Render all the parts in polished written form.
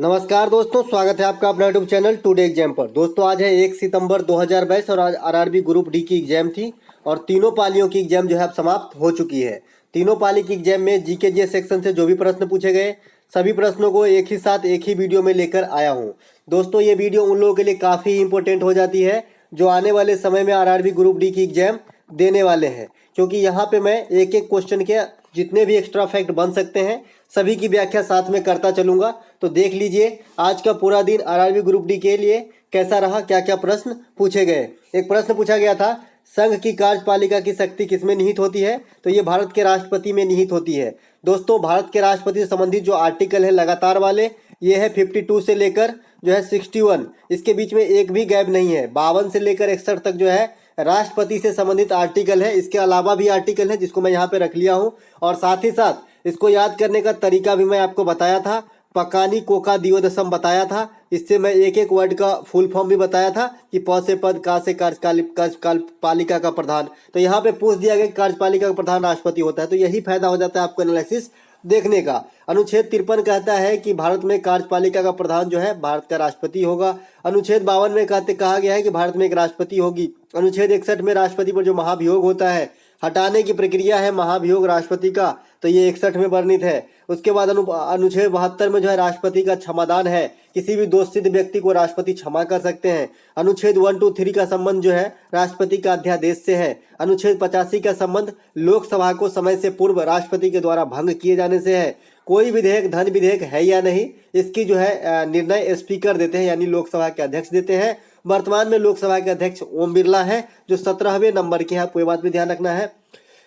नमस्कार दोस्तों, स्वागत है आपका अपना यूट्यूब चैनल टुडे एग्जाम पर। दोस्तों आज है 1 सितंबर 2022 और आज आरआरबी ग्रुप डी की एग्जाम थी और तीनों पालियों की एग्जाम जो है अब समाप्त हो चुकी है। तीनों पाली की एग्जाम में जीके जीएस सेक्शन से जो भी प्रश्न पूछे गए सभी प्रश्नों को एक ही साथ एक ही वीडियो में लेकर आया हूँ। दोस्तों ये वीडियो उन लोगों के लिए काफ़ी इंपॉर्टेंट हो जाती है जो आने वाले समय में आरआरबी ग्रुप डी की एग्जाम देने वाले हैं, क्योंकि यहाँ पे मैं एक एक क्वेश्चन के जितने भी एक्स्ट्रा फैक्ट बन सकते हैं सभी की व्याख्या साथ में करता चलूंगा। तो देख लीजिए आज का पूरा दिन आरआरबी ग्रुप डी के लिए कैसा रहा, क्या क्या प्रश्न पूछे गए। एक प्रश्न पूछा गया था, संघ की कार्यपालिका की शक्ति किसमें निहित होती है? तो ये भारत के राष्ट्रपति में निहित होती है। दोस्तों भारत के राष्ट्रपति से संबंधित जो आर्टिकल है लगातार वाले, ये है 52 से लेकर जो है 61, इसके बीच में एक भी गैप नहीं है। 52 से लेकर 61 तक जो है राष्ट्रपति से संबंधित आर्टिकल है। इसके अलावा भी आर्टिकल है जिसको मैं यहाँ पे रख लिया हूँ, और साथ ही साथ इसको याद करने का तरीका भी मैं आपको बताया था। पकानी कोका दियोदशम बताया था, इससे मैं एक एक वर्ड का फुल फॉर्म भी बताया था कि प से पद, का से कार्यपालिका का प्रधान। तो यहाँ पे पूछ दिया गया कार्यपालिका का प्रधान राष्ट्रपति होता है, तो यही फायदा हो जाता है आपको एनालिसिस देखने का। अनुच्छेद 53 कहता है कि भारत में कार्यपालिका का प्रधान जो है भारत का राष्ट्रपति होगा। अनुच्छेद 52 में कहा गया है कि भारत में एक राष्ट्रपति होगी। अनुच्छेद 61 में राष्ट्रपति पर जो महाभियोग होता है, हटाने की प्रक्रिया है महाभियोग राष्ट्रपति का, तो ये 61 में वर्णित है। उसके बाद अनुच्छेद 72 में जो है राष्ट्रपति का क्षमादान है, किसी भी दोषित व्यक्ति को राष्ट्रपति क्षमा कर सकते हैं। अनुच्छेद 1, 2, 3 का संबंध जो है राष्ट्रपति का अध्यादेश से है। अनुच्छेद 85 का संबंध लोकसभा को समय से पूर्व राष्ट्रपति के द्वारा भंग किए जाने से है। कोई विधेयक धन विधेयक है या नहीं, इसकी जो है निर्णय स्पीकर देते हैं, यानी लोकसभा के अध्यक्ष देते हैं। वर्तमान में लोकसभा के अध्यक्ष ओम बिरला है जो 17वें नंबर के हैं, आपको ये बात भी ध्यान रखना है।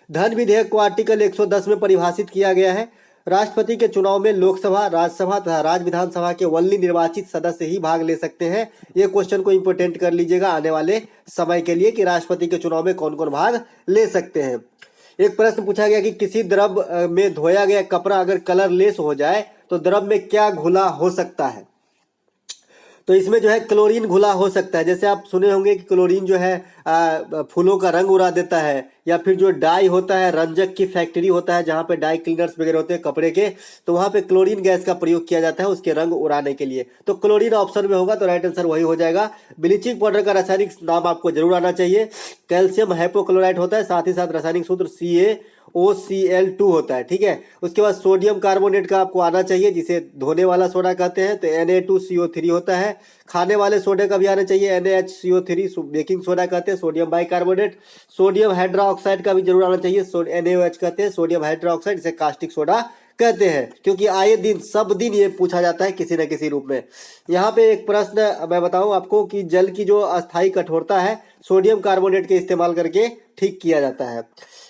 धन विधेयक को आर्टिकल 110 में परिभाषित किया गया है। राष्ट्रपति के चुनाव में लोकसभा, राज्यसभा तथा राज्य विधानसभा के वल्ली निर्वाचित सदस्य ही भाग ले सकते हैं। ये क्वेश्चन को इंपोर्टेंट कर लीजिएगा आने वाले समय के लिए कि राष्ट्रपति के चुनाव में कौन कौन भाग ले सकते हैं। एक प्रश्न पूछा गया कि किसी द्रव में धोया गया कपड़ा अगर कलरलेस हो जाए तो द्रव में क्या घुला हो सकता है? तो इसमें जो है क्लोरीन घुला हो सकता है। जैसे आप सुने होंगे कि क्लोरीन जो है फूलों का रंग उड़ा देता है, या फिर जो डाई होता है, रंजक की फैक्ट्री होता है जहाँ पे डाई क्लीनर्स वगैरह होते हैं कपड़े के, तो वहाँ पे क्लोरीन गैस का प्रयोग किया जाता है उसके रंग उड़ाने के लिए। तो क्लोरीन ऑप्शन में होगा, तो राइट आंसर वही हो जाएगा। ब्लीचिंग पाउडर का रासायनिक नाम आपको जरूर आना चाहिए। कैल्शियम हाइपोक्लोराइट होता है, साथ ही साथ रासायनिक सूत्र CaOCl2 होता है, ठीक है। उसके बाद सोडियम कार्बोनेट का आपको आना चाहिए, जिसे धोने वाला सोडा कहते हैं, तो Na2CO3 होता है। खाने वाले सोडे का भी आना चाहिए, NaHCO3 बेकिंग सोडा कहते हैं, सोडियम बाइकार्बोनेट। सोडियम हाइड्रोक्साइड का भी जरूर आना चाहिए, NaOH कहते हैं, सोडियम हाइड्रोक्साइड, इसे कास्टिक सोडा कहते हैं, क्योंकि आए दिन सब दिन ये पूछा जाता है किसी न किसी रूप में। यहाँ पे एक प्रश्न मैं बताऊं आपको कि जल की जो अस्थायी कठोरता है सोडियम कार्बोनेट के इस्तेमाल करके ठीक किया जाता है।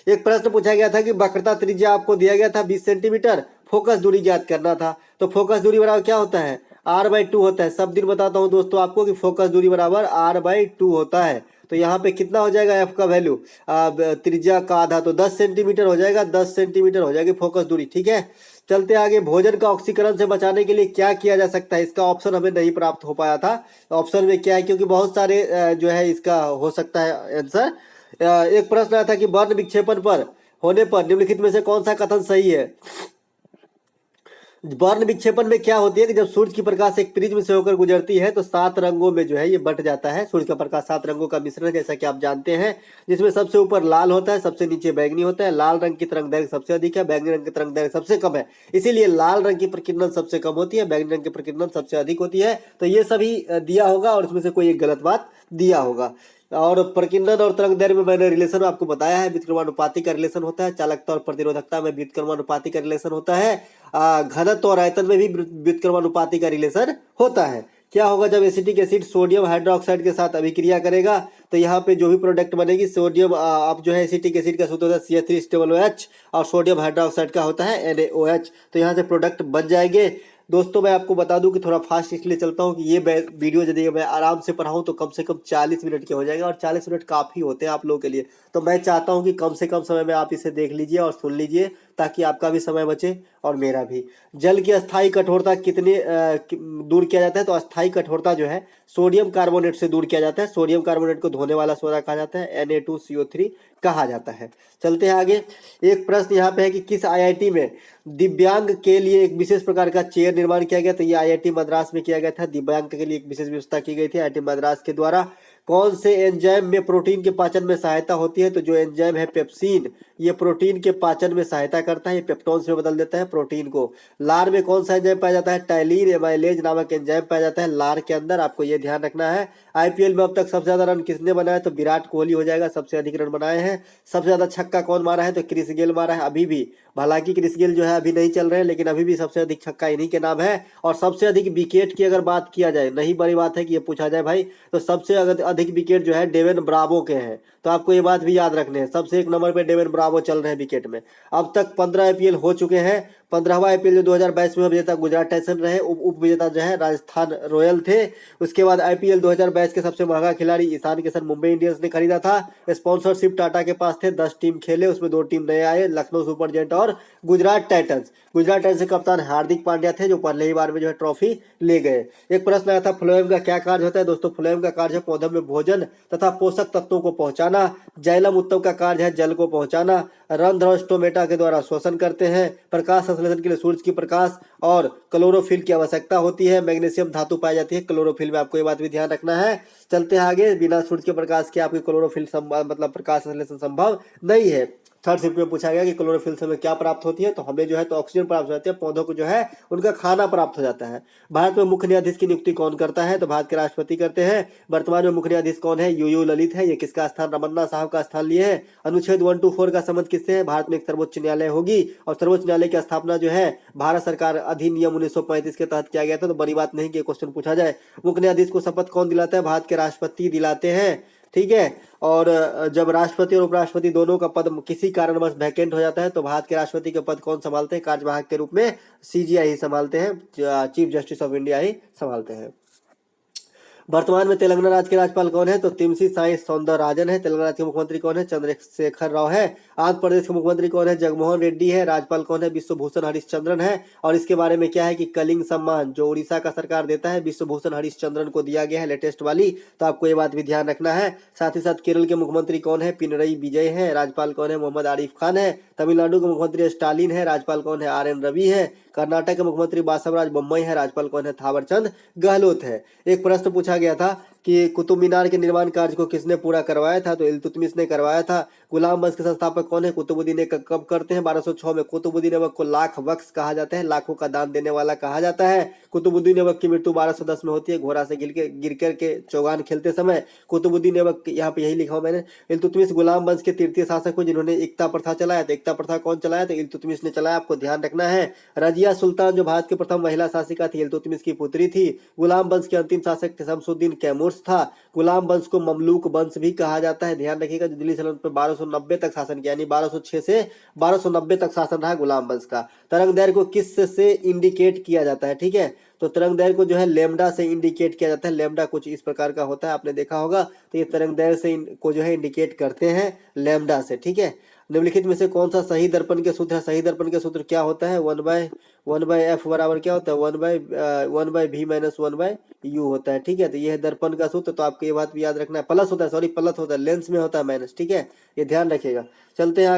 एक प्रश्न पूछा गया था कि वक्रता त्रिज्या आपको दिया गया था 20 सेंटीमीटर, फोकस दूरी ज्ञात करना था। तो फोकस दूरी बराबर क्या होता है? R/2 होता है। सब दिन बताता हूँ दोस्तों आपको कि फोकस दूरी बराबर R/2 होता है। तो यहाँ पे कितना हो जाएगा एफ का वैल्यू, त्रिज्या का आधा, तो 10 सेंटीमीटर हो जाएगा, 10 सेंटीमीटर हो जाएगी फोकस दूरी, ठीक है। चलते आगे, भोजन का ऑक्सीकरण से बचाने के लिए क्या किया जा सकता है? इसका ऑप्शन हमें नहीं प्राप्त हो पाया था। ऑप्शन में क्या है, क्योंकि बहुत सारे जो है इसका हो सकता है आंसर। एक प्रश्न आया था कि वर्ण विक्षेपण पर होने पर निम्नलिखित में से कौन सा कथन सही है? वर्ण विक्षेपण में क्या होती है कि जब सूर्य की प्रकाश एक प्रिज्म से होकर गुजरती है तो 7 रंगों में जो है ये बट जाता है। सूर्य का प्रकाश 7 रंगों का मिश्रण है, जैसा कि आप जानते हैं, जिसमें सबसे ऊपर लाल होता है, सबसे नीचे बैंगनी होता है। लाल रंग की तरंग दैर्घ्य सबसे अधिक है, बैंगनी रंग की तरंग दैर्घ्य सबसे कम है, इसीलिए लाल रंग की प्रकीर्णन सबसे कम होती है, बैंगनी रंग की प्रकीर्णन सबसे अधिक होती है। तो ये सभी दिया होगा और इसमें से कोई एक गलत बात दिया होगा। और प्रकीर्णन और तरंग दैर्घ्य में मैंने रिलेशन आपको बताया है, व्युत्क्रमानुपाती का रिलेशन होता है। चालकता और प्रतिरोधकता में व्युत्क्रमानुपाती का रिलेशन होता है। घनत्व और आयतन में भी व्युत्क्रमानुपाती का रिलेशन होता है। क्या होगा जब एसिटिक एसिड सोडियम हाइड्रोक्साइड के साथ अभिक्रिया करेगा? तो यहाँ पे जो भी प्रोडक्ट बनेगी, सोडियम आप जो है एसिटिक एसिड का सूत्र होता है CH3OH और सोडियम हाइड्रोक्साइड का होता है NaOH, तो यहाँ से प्रोडक्ट बन जाएंगे। दोस्तों मैं आपको बता दूं कि थोड़ा फास्ट इसलिए चलता हूं कि ये वीडियो यदि मैं आराम से पढ़ाऊं तो कम से कम 40 मिनट के हो जाएगा, और 40 मिनट काफ़ी होते हैं आप लोगों के लिए। तो मैं चाहता हूं कि कम से कम समय में आप इसे देख लीजिए और सुन लीजिए, ताकि आपका भी समय बचे और मेरा भी। जल की अस्थायी कठोरता कितने दूर किया जाता है? तो अस्थायी कठोरता जो है सोडियम कार्बोनेट से दूर किया जाता है। सोडियम कार्बोनेट को धोने वाला सोडा कहा जाता है, Na2CO3 कहा जाता है। चलते हैं आगे। एक प्रश्न यहाँ पे है कि किस आईआईटी में दिव्यांग के लिए एक विशेष प्रकार का चेयर निर्माण किया गया? तो ये आईआईटी मद्रास में किया गया था। दिव्यांग के लिए एक विशेष व्यवस्था की गई थी आईआईटी मद्रास के द्वारा। कौन से एंजाइम में प्रोटीन के पाचन में सहायता होती है? तो जो एंजाइम है पेप्सिन, ये प्रोटीन के पाचन में सहायता करता है, ये पेप्टोन्स में बदल देता है प्रोटीन को। लार में कौन सा एंजाइम पाया जाता है? टाइलिन एमाइलेज नामक एंजाइम पाया जाता है लार के अंदर, आपको ये ध्यान रखना है। आईपीएल में अब तक सबसे ज्यादा रन किसने बनाए? तो विराट कोहली हो जाएगा, सबसे अधिक रन बनाए हैं। सबसे ज्यादा छक्का कौन मारा है? तो क्रिस गेल मारा है अभी भी। हालांकि क्रिस गेल जो है अभी नहीं चल रहे हैं, लेकिन अभी भी सबसे अधिक छक्का इन्हीं के नाम है। और सबसे अधिक विकेट की अगर बात किया जाए, नहीं बड़ी बात है कि ये पूछा जाए भाई, तो सबसे अधिक विकेट जो है डेविन ब्रावो के हैं। तो आपको ये बात भी याद रखने हैं, सबसे एक नंबर पे डेविन ब्रावो चल रहे हैं विकेट में। अब तक 15 आईपीएल हो चुके हैं। 15वां आईपीएल जो 2022 में विजेता गुजरात टाइटंस रहे, उप विजेता जो है राजस्थान रॉयल थे। उसके बाद आईपीएल 2022 के सबसे महंगा खिलाड़ी ईशान किशन मुंबई इंडियंस ने खरीदा था। स्पॉन्सरशिप टाटा के पास थे। 10 टीम खेले, उसमें 2 टीम नए आए, लखनऊ सुपर जायंट और गुजरात टाइटंस। गुजरात टाइटंस के कप्तान हार्दिक पांड्या थे, जो पहले ही बार में जो है ट्रॉफी ले गए। एक प्रश्न आया था फ्लोएम का क्या कार्य होता है? दोस्तों फ्लोएम का कार्य है पौधों में भोजन तथा पोषक तत्वों को पहुंचाना। जाइलम उत्तम का कार्य है जल को पहुंचाना। रंध्र और स्टोमेटा के द्वारा श्वसन करते हैं। प्रकाश संश्लेषण के लिए सूरज की प्रकाश और क्लोरोफिल की आवश्यकता होती है। मैग्नीशियम धातु पाई जाती है क्लोरोफिल में, आपको ये बात भी ध्यान रखना है। चलते हैं आगे। बिना सूरज के प्रकाश के आपकी क्लोरोफिल मतलब प्रकाश संश्लेषण संभव नहीं है। थर्ड शिफ्ट में पूछा गया कि क्लोरोफिल से हमें क्या प्राप्त होती है? तो हमें जो है तो ऑक्सीजन प्राप्त हो जाती है, पौधों को जो है उनका खाना प्राप्त हो जाता है। भारत में मुख्य न्यायाधीश की नियुक्ति कौन करता है? तो भारत के राष्ट्रपति करते हैं। वर्तमान में मुख्य न्यायाधीश कौन है? यूयू ललित है। ये किसका स्थान? रमन्ना साहब का स्थान लिए है। अनुच्छेद 124 का संबंध किससे है? भारत में एक सर्वोच्च न्यायालय होगी, और सर्वोच्च न्यायालय की स्थापना जो है भारत सरकार अधिनियम 1935 के तहत किया गया था। तो बड़ी बात नहीं कि क्वेश्चन पूछा जाए। मुख्य न्यायाधीश को शपथ कौन दिलाता है? भारत के राष्ट्रपति दिलाते हैं, ठीक है। और जब राष्ट्रपति और उपराष्ट्रपति दोनों का पद किसी कारणवश वैकेंट हो जाता है, तो भारत के राष्ट्रपति का पद कौन संभालते हैं? कार्यवाहक के रूप में सीजीआई ही संभालते हैं, चीफ जस्टिस ऑफ इंडिया ही संभालते हैं। वर्तमान में तेलंगाना राज्य के राज्यपाल कौन है? तो तिमसी साई सौंदरराजन है। तेलंगाना राज्य के मुख्यमंत्री कौन है? चंद्रशेखर राव है। आंध्र प्रदेश के मुख्यमंत्री कौन है? जगनमोहन रेड्डी है। राज्यपाल कौन है? विश्वभूषण हरिश्चंद्रन है। और इसके बारे में क्या है कि कलिंग सम्मान जो उड़ीसा का सरकार देता है, विश्वभूषण हरिश्चंद्रन को दिया गया है, लेटेस्ट वाली। तो आपको ये बात भी ध्यान रखना है। साथ ही साथ केरल के मुख्यमंत्री कौन है? पिनरई विजय है। राज्यपाल कौन है? मोहम्मद आरिफ खान है। तमिलनाडु के मुख्यमंत्री स्टालिन है। राज्यपाल कौन है? RN रवि है। कर्नाटक के मुख्यमंत्री बासवराज बोम्मई है। राज्यपाल कौन है? थावरचंद गहलोत है। एक प्रश्न पूछा गया था कि कुतुब मीनार के निर्माण कार्य को किसने पूरा करवाया था? तो इल्तुतमिश ने करवाया था। गुलाम वंश के संस्थापक कौन है? कुतुबुद्दीन ऐबक कब करते हैं? 1206 में। कुतुबुद्दीन ऐबक को लाख वक्स कहा जाता है, लाखों का दान देने वाला कहा जाता है। कुतुबुद्दीन ऐबक की मृत्यु 1210 में होती है, घोड़ा से गिर के चौगान खेलते समय। कुतुबुद्दीन ऐबक, यहाँ पे यही लिखा हूं मैंने। इल्तुतमिश गुलाम वंश के तृतीय शासक हुए जिन्होंने एकता प्रथा चलाया। तो एकता प्रथा कौन चलाया? तो इल्तुतमिश ने चलाया, आपको ध्यान रखना है। रजिया सुल्तान जो भारत की प्रथम महिला शासिका थी, इल्तुतमिश की पुत्री थी। गुलाम वंश के अंतिम शासक शमसुद्दीन कैमूर्स था। गुलाम वंश को ममलूक वंश भी कहा जाता है, ध्यान रखिएगा। जो दिल्ली सल्तनत पर 1290 तक शासन किया, यानी 1206 से 1290 तक शासन रहा गुलाम वंश का। तरंग दैर्घ्य को किस से इंडिकेट किया जाता है? ठीक है, तो तरंग दैर्घ्य को जो है लेमडा से इंडिकेट किया जाता है। लेमडा कुछ इस प्रकार का होता है, आपने देखा होगा। तो ये तरंग दैर्घ्य से को जो है इंडिकेट करते हैं लेमडा से, ठीक है। निम्नलिखित में से कौन सा सही दर्पण के सूत्र है? सही दर्पण के सूत्र क्या होता है? 1/f बराबर क्या होता है? 1/v माइनस 1/u होता है, ठीक है। तो ये है दर्पण का सूत्र। तो आपको ये बात भी याद रखना है। प्लस होता है, सॉरी प्लस होता है, लेंस में होता है माइनस, ठीक है, ये ध्यान रखिएगा। चलते हैं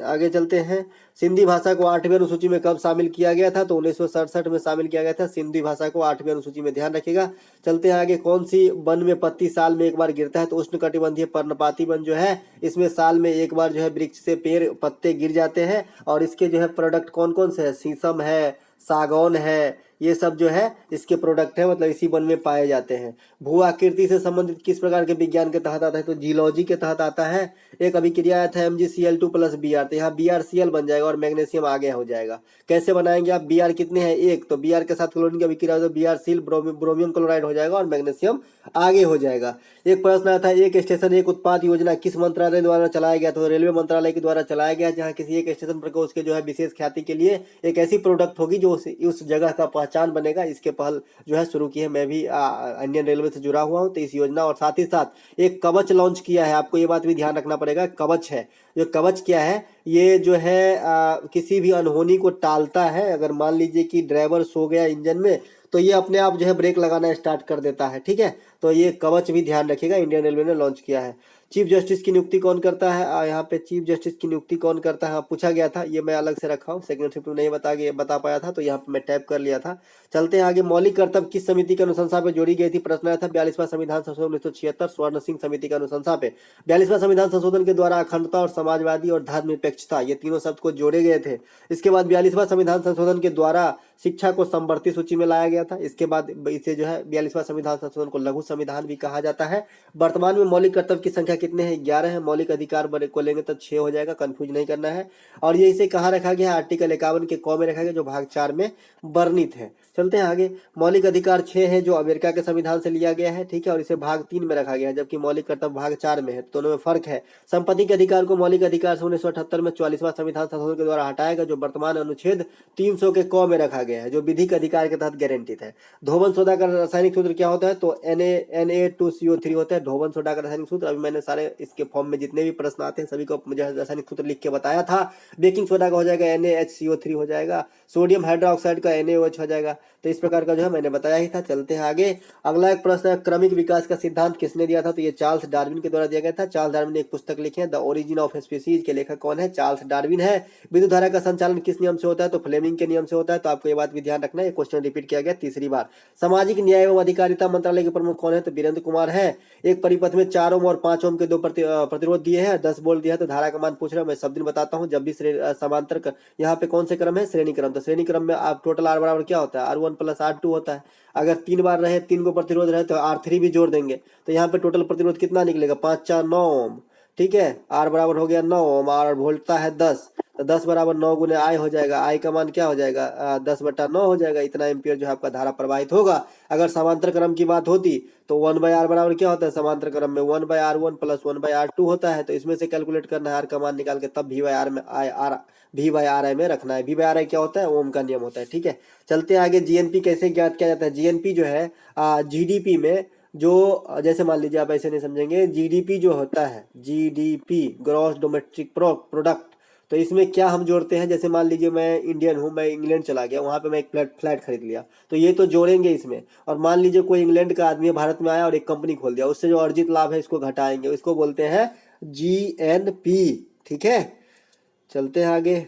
आगे चलते हैं। सिंधी भाषा को 8वीं अनुसूची में कब शामिल किया गया था? तो 1967 में शामिल किया गया था सिंधी भाषा को 8वीं अनुसूची में, ध्यान रखिएगा। चलते हैं आगे। कौन सी वन में पत्ती साल में एक बार गिरता है? तो उष्णकटिबंधीय पर्णपाती वन जो है, इसमें साल में एक बार जो है वृक्ष से पेड़ पत्ते गिर जाते हैं। और इसके जो है प्रोडक्ट कौन कौन से है? शीशम है, सागौन है, ये सब जो है इसके प्रोडक्ट है, मतलब इसी वन में पाए जाते हैं। भू आकृति से संबंधित किस प्रकार के विज्ञान के तहत आता है? तो जियोलॉजी के तहत आता है। एक अभिक्रिया आया था MgCl2 + Br, तो यहाँ BrCl बन जाएगा और मैग्नीशियम आगे हो जाएगा। कैसे बनाएंगे आप? Br कितने हैं? 1, तो Br के साथ क्लोरीन की अभिक्रिया तो BrCl ब्रोमियम क्लोराइड हो जाएगा और मैग्नीशियम आगे हो जाएगा। एक प्रश्न आया था, एक स्टेशन एक उत्पाद योजना किस मंत्रालय द्वारा चलाया गया? तो रेलवे मंत्रालय के द्वारा चलाया गया, जहाँ किसी एक स्टेशन पर उसके जो है विशेष ख्याति के लिए एक ऐसी प्रोडक्ट होगी जो उस जगह का पहचान बनेगा। इसके पहल जो है शुरू की है। मैं भी इंडियन रेलवे से जुड़ा हुआ हूँ, तो इस योजना और साथ ही साथ एक कवच लॉन्च किया है। आपको ये बात भी ध्यान रखना पड़ेगा, कवच है जो कवच क्या है, ये जो है किसी भी अनहोनी को टालता है। अगर मान लीजिए कि ड्राइवर सो गया इंजन में, तो ये अपने आप जो है ब्रेक लगाना स्टार्ट कर देता है। ठीक है, तो ये कवच भी ध्यान रखिएगा, इंडियन रेलवे ने लॉन्च किया है। चीफ जस्टिस की नियुक्ति कौन करता है, यहाँ पे चीफ जस्टिस की नियुक्ति कौन करता है पूछा गया था, ये मैं अलग से रखा हूँ, सेकंड शिफ्ट में नहीं बता पाया था, तो यहाँ पे मैं टैप कर लिया था। चलते हैं आगे। मौलिक कर्तव्य किस समिति की अनुशंसा पे जोड़ी गई थी, प्रश्न आया था 42वां संविधान संशोधन 1976 स्वर्ण सिंह समिति की अनुशंसा पे। 42वां संविधान संशोधन के द्वारा अखंडता और समाजवादी और धर्मनिरपेक्षता, ये तीनों शब्द को जोड़े गए थे। इसके बाद 42वां संविधान संशोधन के द्वारा शिक्षा को समवर्ती सूची में लाया गया था। इसके बाद इसे जो है 42वां संविधान संशोधन को लघु संविधान भी कहा जाता है। वर्तमान में मौलिक कर्तव्य की संख्या कितने हैं, 11 है। मौलिक अधिकार बड़े को लेंगे तो 6 हो जाएगा, कंफ्यूज नहीं करना है। और ये इसे कहाँ रखा गया है, आर्टिकल 51 के क में रखा गया, जो भाग 4 में वर्णित है। चलते हैं आगे। मौलिक अधिकार 6 है, जो अमेरिका के संविधान से लिया गया है। ठीक है, और इसे भाग 3 में रखा गया है, जबकि मौलिक कर्तव्य भाग 4 में है, दोनों में फर्क है। संपत्ति के अधिकार को मौलिक अधिकार से 1978 में 44वां संविधान संशोधन के द्वारा हटाया गया, जो वर्तमान अनुच्छेद 300 के क में रखा गया है, जो विधिक अधिकार के तहत गारंटित है। धोबन सोडा का रासायनिक सूत्र क्या होता है, तो Na2CO3 होता है धोबन सोडा का रासायनिक सूत्र। अभी मैंने सारे इसके फॉर्म में जितने भी प्रश्न आते हैं सभी को मुझे रासायनिक सूत्र लिख के बताया था। बेकिंग सोडा का हो जाएगा NaHCO3 हो जाएगा, सोडियम हाइड्रोक्साइड का NaOH हो जाएगा। तो इस प्रकार का जो है मैंने बताया ही था। चलते हैं आगे। अगला एक प्रश्न है, क्रमिक विकास का सिद्धांत किसने दिया था, तो ये चार्ल्स डार्विन के द्वारा दिया गया था। चार्ल्स डार्विन ने एक पुस्तक लिखी है, द ओरिजिन ऑफ स्पीसीज, के लेखक कौन है, चार्ल्स डार्विन है। विद्युत धारा का संचालन किस नियम से होता है, तो फ्लेमिंग के नियम से होता है। तो आपको ये बात भी ध्यान रखना है, क्वेश्चन रिपीट किया गया तीसरी बार। सामाजिक न्याय एवं अधिकारिता मंत्रालय के प्रमुख कौन है, तो वीरेंद्र कुमार है। एक परिपथ में 4 ओम और 5 ओम के दो प्रतिरोध दिए हैं, 10 वोल्ट दिया है। तो धारा का मान पूछ रहा हूं, मैं सब दिन बताता हूँ। जब भी समांतर यहाँ पे कौन से क्रम है, श्रेणी क्रम। तो श्रेणी क्रम में आप टोटल R बराबर क्या होता है, R1 + R2 होता है। अगर 3 बार रहे, 3 को प्रतिरोध रहे, तो R3 भी जोड़ देंगे। तो यहाँ पे टोटल प्रतिरोध कितना निकलेगा, 5 4 9 ओम। ठीक है, R बराबर हो गया 9 ओम, और वोल्टता है 10। तो 10 बराबर 9 गुने I हो जाएगा। I का मान क्या हो जाएगा, 10/9 हो जाएगा। इतना एम्पियर जो है आपका धारा प्रवाहित होगा। अगर समांतर क्रम की बात होती तो 1/R बराबर क्या होता है, समांतर क्रम में 1/R1 + 1/R2 होता है। तो इसमें से कैलकुलेट करना है, R का मान निकाल के तब V/RI में रखना है। V/RI क्या होता है, ओम का नियम होता है। ठीक है, चलते हैं आगे। GNP कैसे ज्ञात किया जाता है। GNP जो है GDP में, जो जैसे मान लीजिए आप ऐसे नहीं समझेंगे, GDP जो होता है, GDP ग्रॉस डोमेस्टिक प्रोडक्ट, तो इसमें क्या हम जोड़ते हैं। जैसे मान लीजिए मैं इंडियन हूँ, मैं इंग्लैंड चला गया, वहां पे मैं एक फ्लैट खरीद लिया, तो ये तो जोड़ेंगे इसमें। और मान लीजिए कोई इंग्लैंड का आदमी भारत में आया और एक कंपनी खोल दिया, उससे जो अर्जित लाभ है इसको घटाएंगे, इसको बोलते हैं GNP। ठीक है, चलते हैं आगे।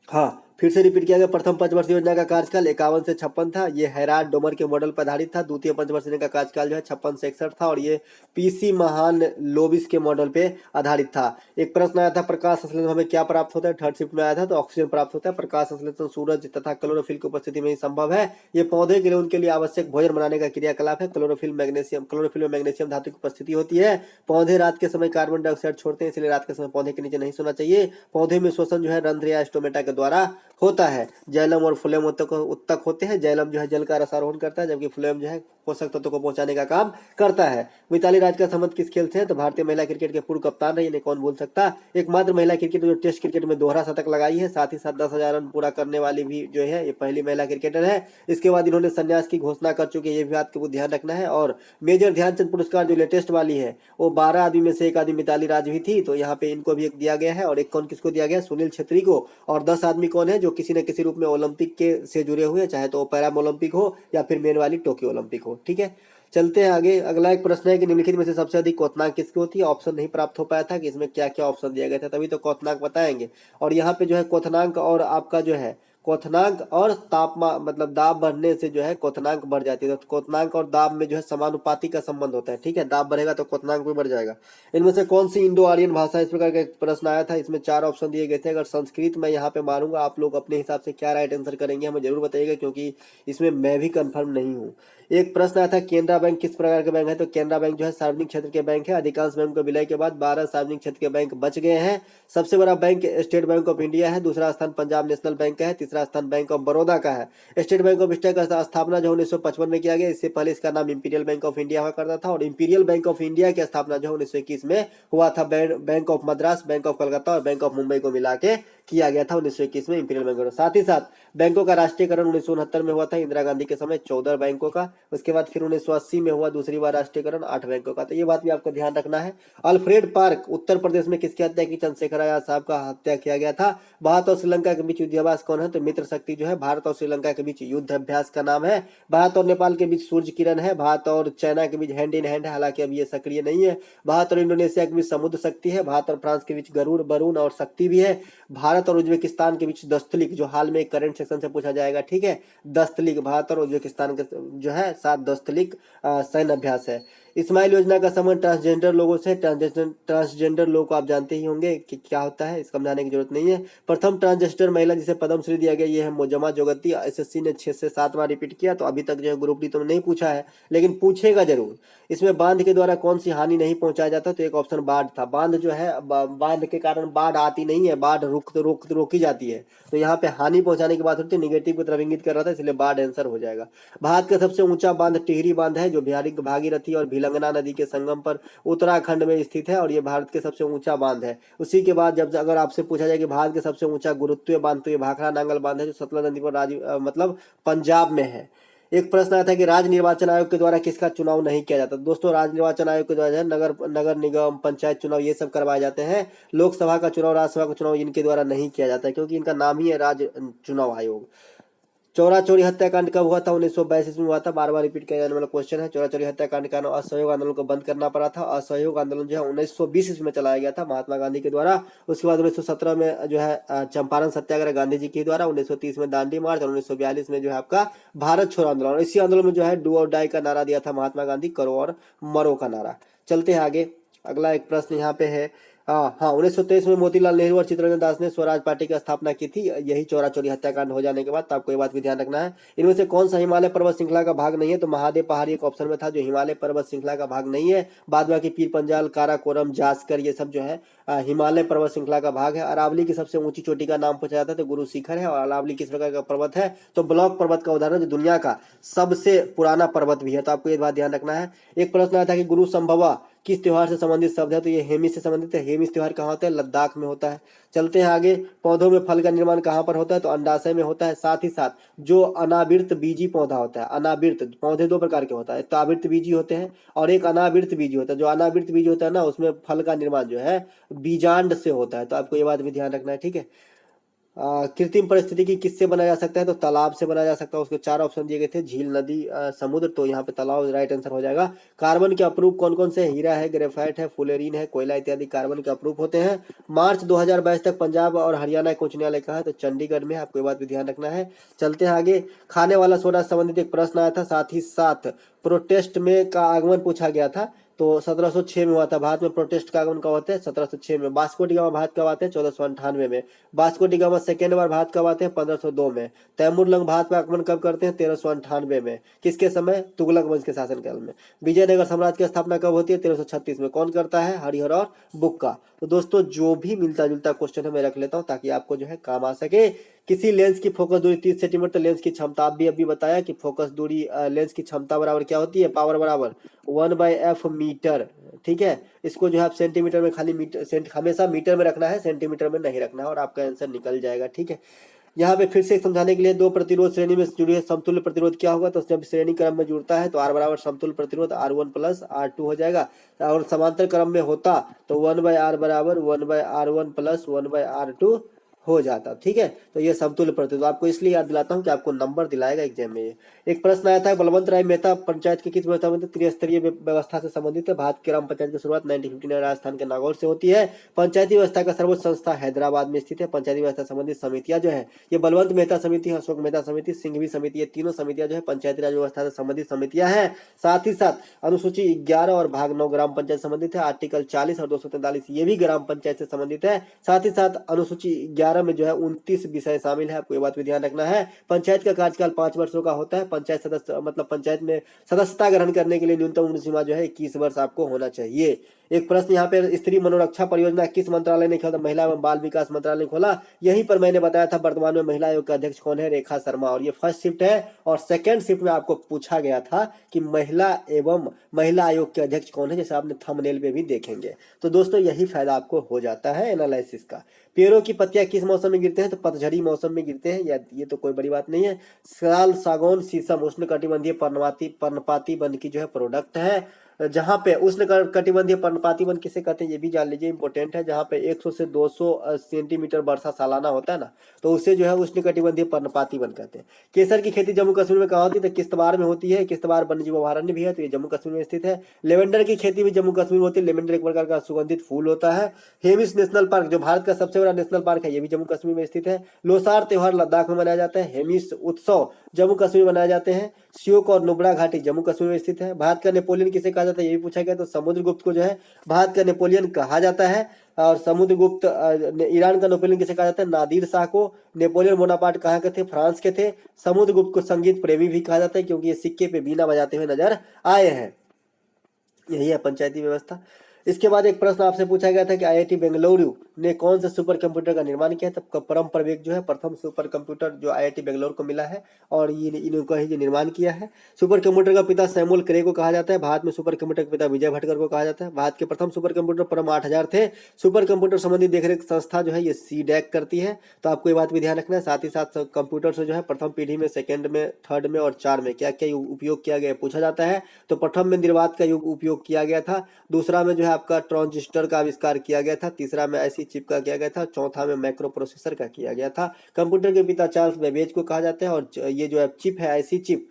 हाँ, फिर से रिपीट किया गया। प्रथम पंचवर्षीय योजना का कार्यकाल 51 से 56 था। ये हैराल्ड डोमर के मॉडल पर आधारित था। द्वितीय पंचवर्षीय योजना का कार्यकाल जो है 56 से 61 था, और ये PC महान लोबिस के मॉडल पे आधारित था। एक प्रश्न आया था, प्रकाश संश्लेषण हमें क्या प्राप्त होता है, थर्ड शिफ्ट में आया था, तो ऑक्सीजन प्राप्त होता है। प्रकाश संश्लेषण सूरज तथा क्लोरोफिल की उपस्थिति में ही संभव है। ये पौधे के लिए उनके लिए आवश्यक भोजन बनाने का क्रियाकलाप है। क्लोरोफिल में मैग्नीशियम धातु की उपस्थिति होती है। पौधे रात के समय कार्बन डाइऑक्साइड छोड़ते हैं, इसलिए रात के समय पौधे के नीचे नहीं सोना चाहिए। पौधे में श्वसन जो है रंध्र या स्टोमेटा के द्वारा होता है। जैलम और फ्लोएम उत्तक होते हैं। जैलम जो है जल का रसारोहण करता है, जबकि फ्लोएम जो है पोषक तत्वों को पहुंचाने का काम करता है। मिताली राज का संबंध किस खेल से है, तो भारतीय महिला क्रिकेट के पूर्व कप्तान रही, इन्हें कौन भूल सकता। एकमात्र महिला क्रिकेटर जो टेस्ट क्रिकेट में दोहरा शतक लगाई है, साथ ही साथ 10,000 रन पूरा करने वाली भी जो है ये पहली महिला क्रिकेटर है। इसके बाद इन्होंने संन्यास की घोषणा कर चुके हैं, ये भी आपको ध्यान रखना है। और मेजर ध्यानचंद पुरस्कार जो लेटेस्ट वाली है, वो 12 आदमी में से एक आदमी मिताली राज भी थी, तो यहाँ पे इनको भी एक दिया गया है। और एक कौन किसको दिया गया, सुनील छेत्री को। और 10 आदमी कौन है जो किसी न किसी रूप में ओलंपिक के से जुड़े हुए, चाहे तो पैरा ओलंपिक हो या फिर मेन वाली टोक्यो ओलंपिक हो। ठीक है, चलते हैं आगे। अगला एक प्रश्न है कि निम्नलिखित में से सबसे अधिक क्वथनांक किसकी होती है। ऑप्शन नहीं प्राप्त हो पाया था कि इसमें क्या क्या ऑप्शन दिया गया था, तभी तो क्वथनांक बताएंगे। और यहाँ पे जो है क्वथनांक और आपका जो है क्वथनांक और तापमान, मतलब दाब बढ़ने से जो है क्वथनांक बढ़ जाती है। तो क्वथनांक और दाब में जो है समानुपाती का संबंध होता है। ठीक है, दाब बढ़ेगा तो क्वथनांक भी बढ़ जाएगा। इनमें से कौन सी इंडो आर्यन भाषा, इस प्रकार का एक प्रश्न आया था। इसमें 4 ऑप्शन दिए गए थे। अगर संस्कृत मैं यहाँ पे मारूंगा, आप लोग अपने हिसाब से क्या राइट आंसर करेंगे हमें जरूर बताइएगा, क्योंकि इसमें मैं भी कंफर्म नहीं हूँ। एक प्रश्न आया था, केनरा बैंक किस प्रकार का बैंक है, तो केनरा बैंक जो है सार्वजनिक क्षेत्र के बैंक है। अधिकांश बैंक को विलय के बाद 12 सार्वजनिक क्षेत्र के बैंक बच गए हैं। सबसे बड़ा bank state bank of India है, दूसरा स्थान पंजाब नेशनल बैंक का है, तीसरा स्थान बैंक ऑफ बड़ौदा का है। स्टेट बैंक ऑफ इंडिया का स्थापना जो 1955 में किया गया। इससे पहले इसका नाम इंपीरियल बैंक ऑफ इंडिया हुआ करता था। और इंपीरियल बैंक ऑफ इंडिया की स्थापना जो 1921 में हुआ था। Bank of Madras, bank of Calcutta और बैंक ऑफ मुंबई को मिला के किया गया था 1921 में इंपीरियल बैंकों। साथ ही साथ बैंकों का राष्ट्रीयकरण 1969 में हुआ था इंदिरा गांधी के समय 14 बैंकों का। उसके बाद फिर 1980 में हुआ दूसरी बार राष्ट्रीयकरण 8 बैंकों का। तो ये बात भी आपको ध्यान रखना है। अल्फ्रेड पार्क उत्तर प्रदेश में किसकी हत्या की? चंद्रशेखर आजाद साहब का हत्या किया गया था। भारत और श्रीलंका के बीच युद्धाभ्यास कौन है? तो मित्र शक्ति जो है भारत और श्रीलंका के बीच युद्ध अभ्यास का नाम है। भारत और नेपाल के बीच सूर्य किरण है। भारत और चाइना के बीच हैंड इन हैंड है, हालांकि अभी ये सक्रिय नहीं है। भारत और इंडोनेशिया के बीच समुद्र शक्ति है। भारत और फ्रांस के बीच गरुड़, बरून और शक्ति भी है। भारत और उज्बेकिस्तान के बीच दस्तलिक, जो हाल में करंट सेक्शन से पूछा जाएगा, ठीक है, दस्तलिक भारत और उज्बेकिस्तान के जो है साथ दस्तलिक सैन्य अभ्यास है। इस्माइल योजना का संबंध ट्रांसजेंडर लोगों से। ट्रांसजेंडर लोग को आप जानते ही होंगे कि क्या होता है, इसका समझाने की जरूरत नहीं है। प्रथम ट्रांसजेंडर महिला जिसे पद्मश्री दिया गया ये है मोजमा जोगती। एसएससी ने 6 से 7 बार रिपीट किया, तो अभी तक जो है ग्रुप डी तो नहीं पूछा है, लेकिन पूछेगा जरूर। इसमें बांध के द्वारा कौन सी हानि नहीं पहुंचाया जाता? तो एक ऑप्शन बाढ़ था। बांध जो है बांध के कारण बाढ़ आती नहीं है, बाढ़ रोकी जाती है। तो यहाँ पे हानि पहुंचाने की बात होती है, निगेटिव की तरफ इंगित कर रहा था, इसलिए बाढ़ आंसर हो जाएगा। भारत का सबसे ऊंचा बांध टिहरी बांध है, जो भागीरथी और भिलंगना नदी के संगम पर उत्तराखंड में स्थित है, और ये भारत के सबसे ऊंचा बांध है। उसी के बाद जब अगर आपसे पूछा जाए कि भारत के सबसे ऊंचा गुरुत्वीय बांध, तो ये भाखड़ा नांगल बांध है, जो सतलज नदी पर मतलब पंजाब में है। एक प्रश्न आया था कि राज्य निर्वाचन आयोग के द्वारा किसका चुनाव नहीं किया जाता? दोस्तों, राज्य निर्वाचन आयोग के द्वारा नगर निगम, पंचायत चुनाव ये सब करवाए जाते हैं। लोकसभा का चुनाव, राज्यसभा का चुनाव इनके द्वारा नहीं किया जाता है, क्योंकि इनका नाम ही है राज्य चुनाव आयोग। चौरा चौरी हत्याकांड कब हुआ था? 1982 में हुआ था। बार बार रिपीट किया जाने वाला क्वेश्चन है। चौरा चौरी हत्याकांड का असहयोग आंदोलन को बंद करना पड़ा था। असहयोग आंदोलन जो है 1920 ईस्वी में चलाया गया था महात्मा गांधी के द्वारा। उसके बाद 1917 में जो है चंपारण सत्याग्रह गांधी जी के द्वारा, 1930 में दांडी मार्च, और 1942 में जो है आपका भारत छोड़ो आंदोलन। इसी आंदोलन में जो है डू और डाई का नारा दिया था महात्मा गांधी, करो और मरो का नारा। चलते हैं आगे। अगला एक प्रश्न यहाँ पे है, हाँ 1923 में मोतीलाल नेहरू और चित्तरंजन दास ने स्वराज पार्टी की स्थापना की थी, यही चौरा चौरी हत्याकांड हो जाने के बाद। तो आपको ये बात भी ध्यान रखना है। इनमें से कौन सा हिमालय पर्वत श्रृंखला का भाग नहीं है? तो महादेव पहाड़ी एक ऑप्शन में था, जो हिमालय पर्वत श्रृंखला का भाग नहीं है। बाद बाकी पीर पंजाल, काराकोरम, जासकर ये सब जो है हिमालय पर्वत श्रृंखला का भाग है। अरावली की सबसे ऊंची चोटी का नाम पूछा जाता है, तो गुरु शिखर है। और अरावली किस प्रकार का पर्वत है? तो ब्लॉक पर्वत का उदाहरण, जो दुनिया का सबसे पुराना पर्वत भी है। तो आपको ये बात ध्यान रखना है। एक प्रश्न आया था कि गुरु संभवा किस त्योहार से संबंधित शब्द है? तो ये हेमिस से संबंधित है। हेमिस त्योहार कहाँ होता है? लद्दाख में होता है। चलते हैं आगे। पौधों में फल का निर्माण कहाँ पर होता है? तो अंडाशय में होता है। साथ ही साथ जो अनावृत बीजी पौधा होता है, अनावृत पौधे 2 प्रकार के होता है, तो आवृत बीजी होते हैं और एक अनावृत बीजी होता है। जो अनावृत बीज होता है ना, उसमें फल का निर्माण जो है बीजांड से होता है। तो आपको ये बात भी ध्यान रखना है, ठीक है। कृत्रिम परिस्थिति किससे बनाया जा सकता है? तो तालाब से बनाया जा सकता है। उसके 4 ऑप्शन दिए गए थे, झील, नदी, समुद्र। तो यहाँ पे तालाब राइट आंसर हो जाएगा। कार्बन के अप्रूप कौन कौन से? हीरा है, ग्रेफाइट है, फ्लोरीन है, कोयला इत्यादि कार्बन के अप्रूप होते हैं। मार्च 2022 तक पंजाब और हरियाणा का उच्च न्यायालय कहा है? तो चंडीगढ़ में। आपको ये बात भी ध्यान रखना है। चलते हैं आगे। खाने वाला सोडा से संबंधित एक प्रश्न आया था, साथ ही साथ प्रोटेस्ट में का आगमन पूछा गया था। तो 1706 में हुआ था। भारत में प्रोटेस्ट का आगमन कब होता है? 1706 में। वास्को डी गामा भारत कब आते हैं? 1498 में। वास्को डी गामा सेकेंड बार भारत कब आते हैं? 1502 में। तैमूर लंग भारत में आगमन कब करते हैं? 1398 में। किसके समय? तुगलक वंश के शासनकाल में। विजयनगर साम्राज्य की स्थापना कब होती है? 1336 में। कौन करता है? हरिहर और बुक्का। तो दोस्तों, जो भी मिलता जुलता क्वेश्चन है मैं रख लेता हूँ, ताकि आपको जो है काम आ सके। किसी लेंस की फोकस दूरी 30 सेंटीमीटर, लेंस की क्षमता आप भी अभी बताया कि फोकस दूरी लेंस की क्षमता बराबर क्या होती है? पावर बराबर 1/f मीटर, ठीक है। इसको जो है आप सेंटीमीटर में खाली हमेशा मीटर में रखना है, सेंटीमीटर में नहीं रखना है, और आपका आंसर निकल जाएगा, ठीक है। यहाँ पे फिर से समझाने के लिए, 2 प्रतिरोध श्रेणी में जुड़ी है, समतुल्य प्रतिरोध क्या होगा? तो जब श्रेणी क्रम में जुड़ता है तो R बराबर समतुल्य प्रतिरोध R1 प्लस R2 हो जाएगा। और समांतर क्रम में होता तो 1/R बराबर 1/R1 प्लस 1/R2 हो जाता, ठीक है। तो ये समतुल्य प्रतिरोध आपको इसलिए याद दिलाता हूँ कि आपको नंबर दिलाएगा एग्जाम में ये। एक प्रश्न आया था, बलवंत राय मेहता पंचायत की किस व्यवस्था में? त्रिस्तरीय व्यवस्था से संबंधित है। भारत की ग्राम पंचायत की शुरुआत 1959 राजस्थान के नागौर से होती है। पंचायती व्यवस्था का सर्वोच्च संस्था हैदराबाद में स्थित है। पंचायती व्यवस्था संबंधित समितियां जो है, ये बलवंत मेहता समिति, अशोक मेहता समिति, सिंघवी समिति, ये तीनों समितियां जो है पंचायती राज व्यवस्था से संबंधित समितियां हैं। साथ ही साथ अनुसूची 11 और भाग 9 ग्राम पंचायत संबंधित है। आर्टिकल 40 और 243 ये भी ग्राम पंचायत से संबंधित है। साथ ही साथ अनुसूची 11 में जो है 29 विषय शामिल है। आपको ये बात भी ध्यान रखना है। पंचायत का कार्यकाल 5 वर्षों का होता है। पंचायत सदस्य मतलब पंचायत में सदस्यता ग्रहण करने के लिए न्यूनतम उम्र सीमा जो है 21 वर्ष आपको होना चाहिए। एक प्रश्न यहाँ पे, स्त्री मनोरक्षा परियोजना किस मंत्रालय ने खोला? महिला एवं बाल विकास मंत्रालय ने खोला। यहीं पर मैंने बताया था वर्तमान में महिला आयोग का अध्यक्ष कौन है? रेखा शर्मा। और ये फर्स्ट शिफ्ट है। और सेकंड शिफ्ट में आपको पूछा गया था कि महिला आयोग के अध्यक्ष कौन है, जैसे आपने थंबनेल पे भी देखेंगे। तो दोस्तों, यही फायदा आपको हो जाता है एनालिसिस का। पेड़ों की पत्तियां किस मौसम में गिरते हैं? तो पतझड़ी मौसम में गिरते हैं, या ये तो कोई बड़ी बात नहीं है। साल, सागौन, शीशम उष्णकटिबंधीय पर्णपाती वन की जो है प्रोडक्ट है। जहाँ पे उष्णकटिबंधीय पर्णपाती वन किसे कहते हैं ये भी जान लीजिए, इंपॉर्टेंट है। जहाँ पे 100 से 200 सेंटीमीटर वर्षा सालाना होता है ना, तो उसे जो है उष्णकटिबंधीय पर्णपाती वन कहते हैं। केसर की खेती जम्मू कश्मीर में कहाँ होती है? तो किश्तवाड़ में होती है। किश्तवाड़ वन्यजीव अभयारण्य भी है, तो ये जम्मू कश्मीर में स्थित है। लेवेंडर की खेती भी जम्मू कश्मीर में होती है। लेवेंडर एक प्रकार का सुगंधित फूल होता है। हेमिस नेशनल पार्क जो भारत का सबसे बड़ा नेशनल पार्क है, ये भी जम्मू कश्मीर में स्थित है। लोसार त्योहार लद्दाख में मनाया जाता है। हेमिस उत्सव जम्मू कश्मीर में मनाए जाते हैं। श्योक और नुब्रा घाटी जम्मू कश्मीर में स्थित है। भारत का नेपोलियन किसे कहा जाता है ये भी पूछा गया, तो समुद्रगुप्त को जो है भारत का नेपोलियन कहा जाता है। और समुद्रगुप्त ईरान का नेपोलियन किसे कहा जाता है? नादिर शाह को। नेपोलियन बोनापार्ट कहाँ के थे? फ्रांस के थे। समुद्रगुप्त को संगीत प्रेमी भी कहा जाता है, क्योंकि ये सिक्के पे बीना बजाते हुए नजर आए हैं। यही है पंचायती व्यवस्था। इसके बाद एक प्रश्न आपसे पूछा गया था कि आईआईटी बेंगलुरु ने कौन से सुपर कंप्यूटर का निर्माण किया? तब परम प्रवेग जो है प्रथम सुपर कंप्यूटर जो आईआईटी बेंगलुरु को मिला है, और ये इन्होंने ही निर्माण किया है। सुपर कंप्यूटर का पिता सैमुअल क्रे को कहा जाता है। भारत में सुपर कंप्यूटर का पिता विजय भटकर को कहा जाता है। भारत के प्रथम सुपर कंप्यूटर परम 8000 थे। सुपर कंप्यूटर संबंधी देखरेख संस्था जो है ये सीडैक करती है, तो आपको ये बात भी ध्यान रखना है। साथ ही साथ कंप्यूटर से जो है प्रथम पीढ़ी में, सेकेंड में, थर्ड में और 4 में क्या क्या उपयोग किया गया पूछा जाता है। तो प्रथम में निर्वात का उपयोग किया गया था। दूसरा में जो है आपका ट्रांजिस्टर का आविष्कार किया गया था। तीसरा में ऐसी चिप का किया गया था। चौथा में माइक्रो प्रोसेसर का किया गया था। कंप्यूटर के पिता चार्ल्स बेबेज को कहा जाता है। और ये जो है चिप है, ऐसी चिप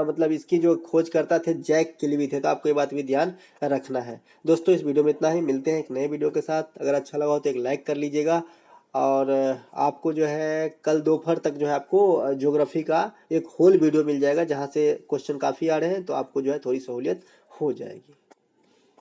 मतलब इसकी जो खोज करता थे जैक किलवी थे। तो आपको ये बात भी ध्यान रखना है। दोस्तों इस वीडियो में इतना ही, मिलते हैं एक नए वीडियो के साथ। अगर अच्छा लगा हो तो एक लाइक कर लीजिएगा। और आपको जो है कल दोपहर तक जो है आपको ज्योग्राफी का एक होल वीडियो मिल जाएगा, जहाँ से क्वेश्चन काफ़ी आ रहे हैं, तो आपको जो है थोड़ी सहूलियत हो जाएगी।